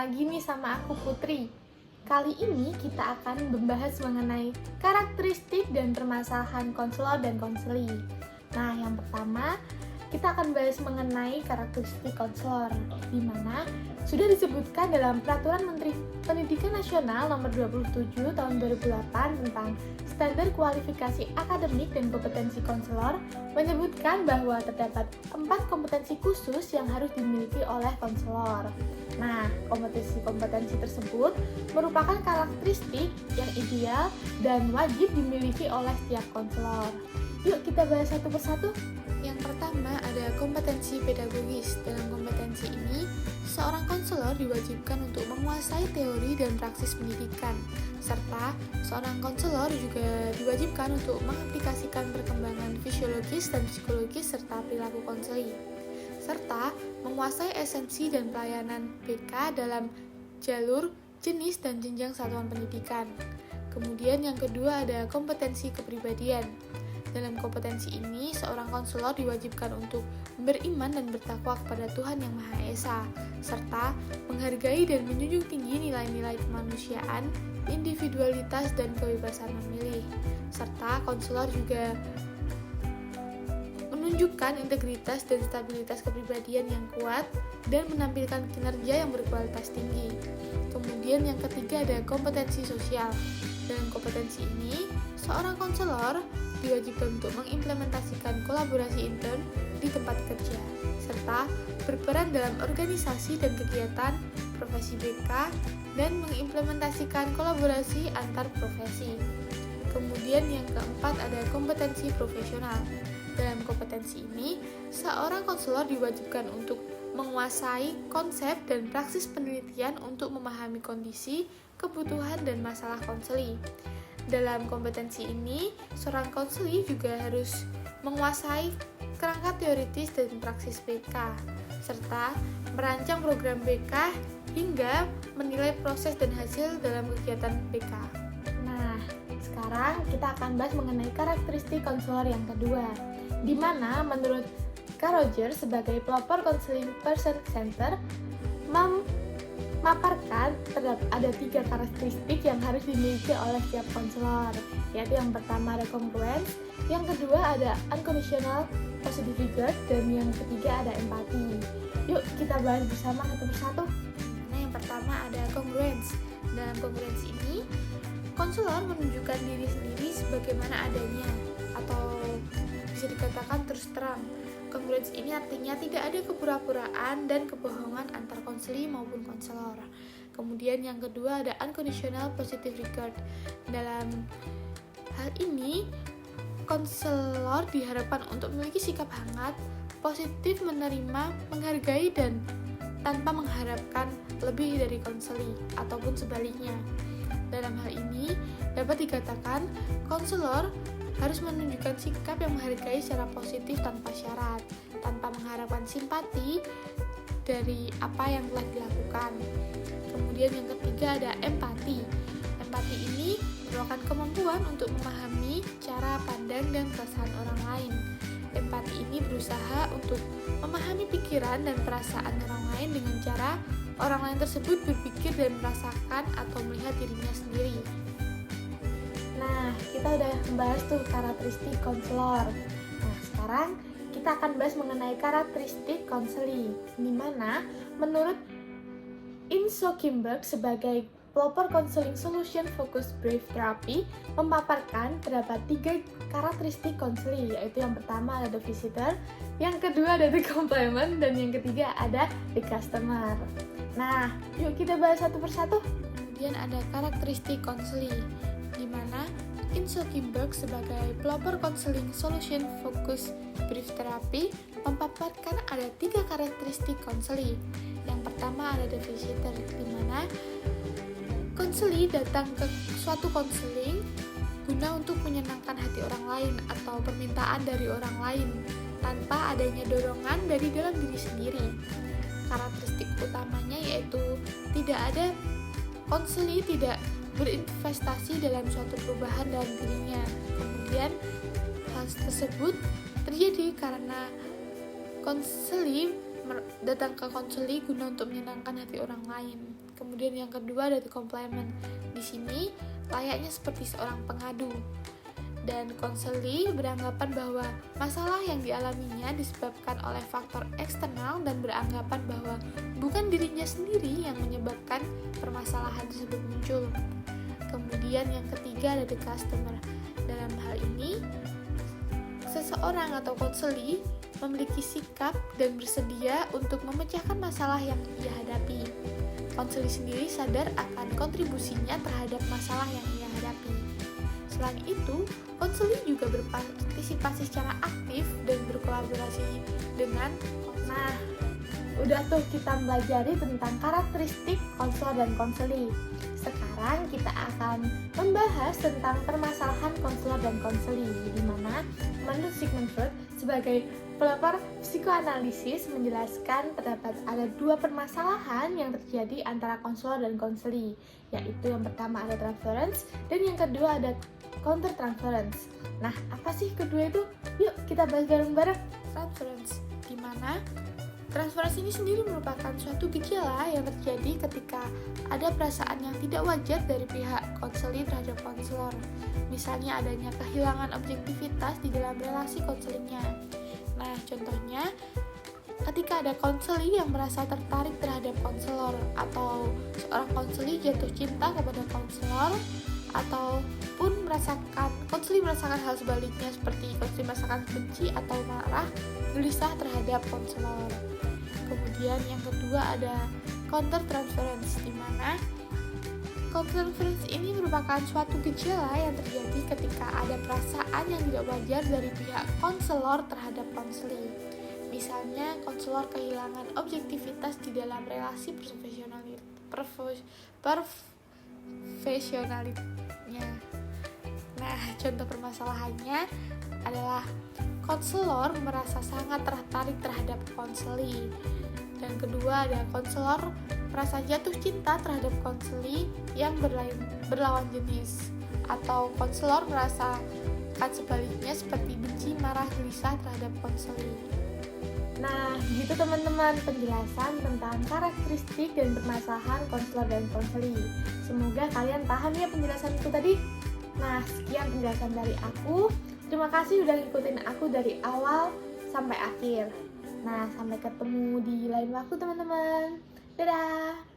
lagi nih sama aku Putri. Kali ini kita akan membahas mengenai karakteristik dan permasalahan konselor dan konseli. Nah, yang pertama kita akan bahas mengenai karakteristik konselor, di mana sudah disebutkan dalam Peraturan Menteri Pendidikan Nasional Nomor 27 Tahun 2008 tentang Standar Kualifikasi Akademik dan Kompetensi Konselor, menyebutkan bahwa terdapat 4 kompetensi khusus yang harus dimiliki oleh konselor. Nah, kompetensi-kompetensi tersebut merupakan karakteristik yang ideal dan wajib dimiliki oleh setiap konselor. Yuk kita bahas satu persatu. Yang pertama ada kompetensi pedagogis. Dalam kompetensi ini, seorang konselor diwajibkan untuk menguasai teori dan praksis pendidikan, serta seorang konselor juga diwajibkan untuk mengaplikasikan perkembangan fisiologis dan psikologis serta perilaku konseli, serta menguasai esensi dan pelayanan BK dalam jalur, jenis, dan jenjang satuan pendidikan. Kemudian yang kedua ada kompetensi kepribadian. Dalam kompetensi ini, seorang konselor diwajibkan untuk beriman dan bertakwa kepada Tuhan Yang Maha Esa, serta menghargai dan menjunjung tinggi nilai-nilai kemanusiaan, individualitas, dan kebebasan memilih. Serta konselor juga menunjukkan integritas dan stabilitas kepribadian yang kuat dan menampilkan kinerja yang berkualitas tinggi. Kemudian yang ketiga ada kompetensi sosial. Dalam kompetensi ini, seorang konselor diwajibkan untuk mengimplementasikan kolaborasi intern di tempat kerja, serta berperan dalam organisasi dan kegiatan profesi BK dan mengimplementasikan kolaborasi antar profesi. Kemudian yang keempat ada kompetensi profesional. Dalam kompetensi ini, seorang konselor diwajibkan untuk menguasai konsep dan praksis penelitian untuk memahami kondisi, kebutuhan, dan masalah konseli. Dalam kompetensi ini, seorang konseli juga harus menguasai kerangka teoritis dan praksis BK, serta merancang program BK hingga menilai proses dan hasil dalam kegiatan BK. Nah, sekarang kita akan bahas mengenai karakteristik konselor yang kedua, di mana menurut Kak Roger sebagai pelopor konseling person center memaparkan terdapat ada 3 karakteristik yang harus dimiliki oleh setiap konselor, yaitu yang pertama ada congruence, yang kedua ada unconditional positive regard, dan yang ketiga ada empati. Yuk kita bahas bersama satu persatu. Nah, yang pertama ada congruence. Dalam congruence ini, konselor menunjukkan diri sendiri sebagaimana adanya, atau bisa dikatakan terus terang. Congruence ini artinya tidak ada kepura-puraan dan kebohongan antar konseli maupun konselor. Kemudian yang kedua ada unconditional positive regard. Dalam hal ini, konselor diharapkan untuk memiliki sikap hangat, positif, menerima, menghargai, dan tanpa mengharapkan lebih dari konseli ataupun sebaliknya. Dalam hal ini dapat dikatakan konselor harus menunjukkan sikap yang menghargai secara positif tanpa syarat, tanpa mengharapkan simpati dari apa yang telah dilakukan. Kemudian yang ketiga ada empati. Empati ini merupakan kemampuan untuk memahami cara pandang dan perasaan orang lain. Empati ini berusaha untuk memahami pikiran dan perasaan orang lain dengan cara orang lain tersebut berpikir dan merasakan atau melihat dirinya sendiri. Nah, kita udah membahas tuh karakteristik konselor. Nah, sekarang kita akan bahas mengenai karakteristik konseli, di mana menurut Inso Kimberg sebagai pelopor konseling solution focused brief therapy memaparkan terdapat 3 karakteristik konseli, yaitu yang pertama ada the visitor, yang kedua ada the complement, dan yang ketiga ada the customer. Nah, yuk kita bahas satu persatu. Kemudian ada karakteristik konseli, di mana Inso Kimberg sebagai pelopor konseling solution focus brief therapy memaparkan ada 3 karakteristik konseli. Yang pertama ada the visitor, di mana konseli datang ke suatu konseling guna untuk menyenangkan hati orang lain atau permintaan dari orang lain tanpa adanya dorongan dari dalam diri sendiri. Karakteristik utamanya yaitu tidak ada konseli tidak berinvestasi dalam suatu perubahan dalam dirinya. Kemudian hal tersebut terjadi karena konseli datang ke konseli guna untuk menyenangkan hati orang lain. Kemudian yang kedua ada the complement. Di sini layaknya seperti seorang pengadu. Dan konseli beranggapan bahwa masalah yang dialaminya disebabkan oleh faktor eksternal dan beranggapan bahwa bukan dirinya sendiri yang menyebabkan permasalahan tersebut muncul. Kemudian yang ketiga ada the customer. Dalam hal ini, seseorang atau konseli memiliki sikap dan bersedia untuk memecahkan masalah yang ia hadapi. Konseli sendiri sadar akan kontribusinya terhadap masalah yang ia hadapi. Selain itu, konseli juga berpartisipasi secara aktif dan berkolaborasi dengan Nah, udah tuh kita pelajari tentang karakteristik konselor dan konseli. Sekarang kita akan membahas tentang permasalahan konselor dan konseli, di mana menurut Sigmund Freud sebagai pelopor psikoanalisis menjelaskan terdapat ada dua permasalahan yang terjadi antara konselor dan konseli, yaitu yang pertama ada transference dan yang kedua ada counter transference. Nah, apa sih kedua itu? Yuk kita bahas bareng-bareng. transference, di mana transference ini sendiri merupakan suatu gejala yang terjadi ketika ada perasaan yang tidak wajar dari pihak konseli terhadap konselor. Misalnya adanya kehilangan objektivitas di dalam relasi konselingnya. Nah, contohnya ketika ada konseli yang merasa tertarik terhadap konselor, atau seorang konseli jatuh cinta kepada konselor, ataupun konseli merasakan hal sebaliknya seperti konseli merasakan benci atau marah, gelisah terhadap konselor. Kemudian yang kedua ada counter transference, di mana counter transference ini merupakan suatu gejala yang terjadi ketika ada perasaan yang tidak wajar dari pihak konselor terhadap konseli. Misalnya konselor kehilangan objektivitas di dalam relasi profesionalnya. Nah, contoh permasalahannya adalah konselor merasa sangat tertarik terhadap konseli. Dan kedua ada konselor merasa jatuh cinta terhadap konseli yang berlawan jenis, atau konselor merasakan sebaliknya seperti benci, marah, gelisah terhadap konseli. Nah, gitu teman-teman penjelasan tentang karakteristik dan permasalahan konselor dan konseli. Semoga kalian paham ya penjelasanku tadi. Nah, sekian penjelasan dari aku. Terima kasih udah ngikutin aku dari awal sampai akhir. Nah, sampai ketemu di lain waktu teman-teman. Dadah!